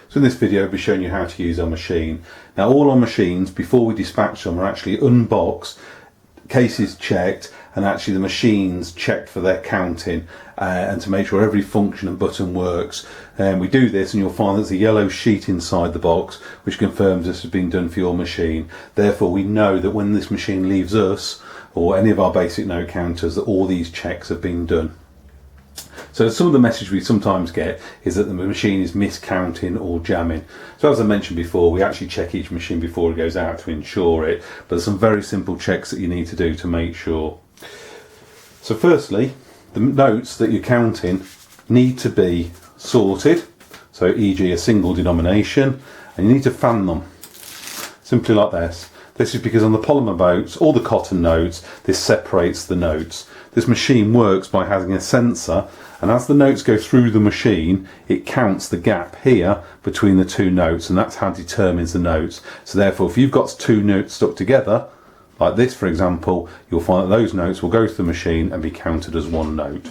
So in this video I'll be showing you how to use our machine. Now all our machines, before we dispatch them, are actually unboxed, cases checked, and actually the machines checked for their counting and to make sure every function and button works. And we do this and you'll find there's a yellow sheet inside the box which confirms this has been done for your machine. Therefore we know that when this machine leaves us or any of our basic note counters that all these checks have been done. So some of the message we sometimes get is that the machine is miscounting or jamming. So as I mentioned before, we actually check each machine before it goes out to ensure it, but there's some very simple checks that you need to do to make sure. So firstly, the notes that you're counting need to be sorted, so e.g. a single denomination, and you need to fan them, simply like this. This is because on the polymer notes, or the cotton notes, this separates the notes. This machine works by having a sensor, and as the notes go through the machine, it counts the gap here between the two notes, and that's how it determines the notes. So therefore, if you've got two notes stuck together, like this for example, you'll find that those notes will go to the machine and be counted as one note.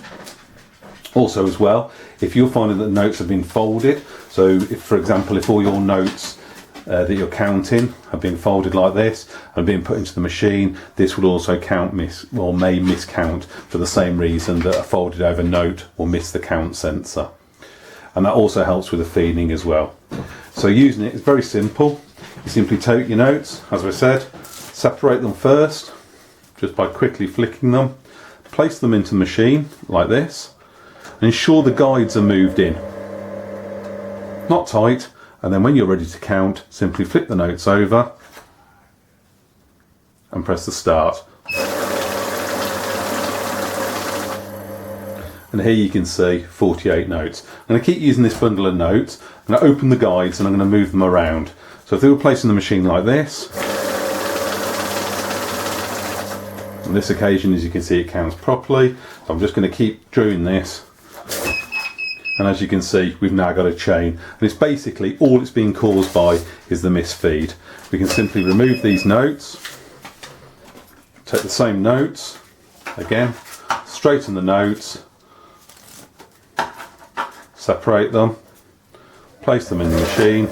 Also as well, if you're finding that the notes have been folded, so if for example if all your notes that you're counting have been folded like this and being put into the machine, this will also count may miscount for the same reason that a folded over note will miss the count sensor. And that also helps with the feeding as well. So using it is very simple. You simply take your notes, as I said, separate them first just by quickly flicking them, place them into the machine like this, and ensure the guides are moved in, not tight. And then when you're ready to count, simply flip the notes over and press the start. And here you can see 48 notes. I'm going to keep using this bundle of notes. I'm going to open the guides and I'm going to move them around. So if they were placed in the machine like this, on this occasion, as you can see, it counts properly. So I'm just going to keep doing this. And as you can see, we've now got a chain, and it's basically all it's being caused by is the misfeed. We can simply remove these notes, take the same notes, again, straighten the notes, separate them, place them in the machine,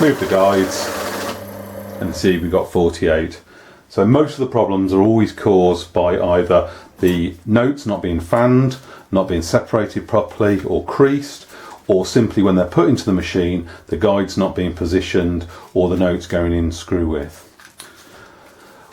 move the guides, and see we've got 48. So most of the problems are always caused by either the notes not being fanned, not being separated properly or creased, or simply when they're put into the machine, the guides not being positioned or the notes going in screw width.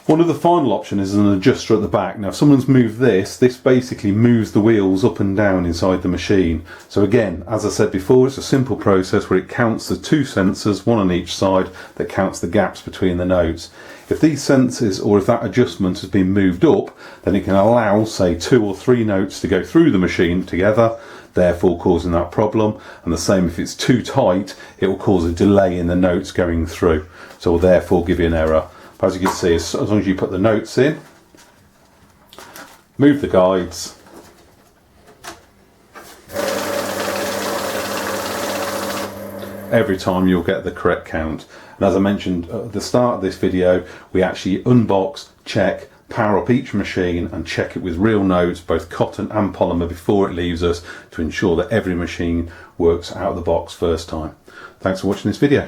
One of the final options is an adjuster at the back. Now if someone's moved this basically moves the wheels up and down inside the machine. So again, as I said before, it's a simple process where it counts the two sensors, one on each side, that counts the gaps between the notes. If these sensors, or if that adjustment has been moved up, then it can allow, say, 2 or 3 notes to go through the machine together, therefore causing that problem. And the same if it's too tight, it will cause a delay in the notes going through. So it will therefore give you an error. But as you can see, as long as you put the notes in, move the guides, every time you'll get the correct count. And as I mentioned at the start of this video, we actually unbox, check, power up each machine and check it with real notes, both cotton and polymer, before it leaves us to ensure that every machine works out of the box first time. Thanks for watching this video.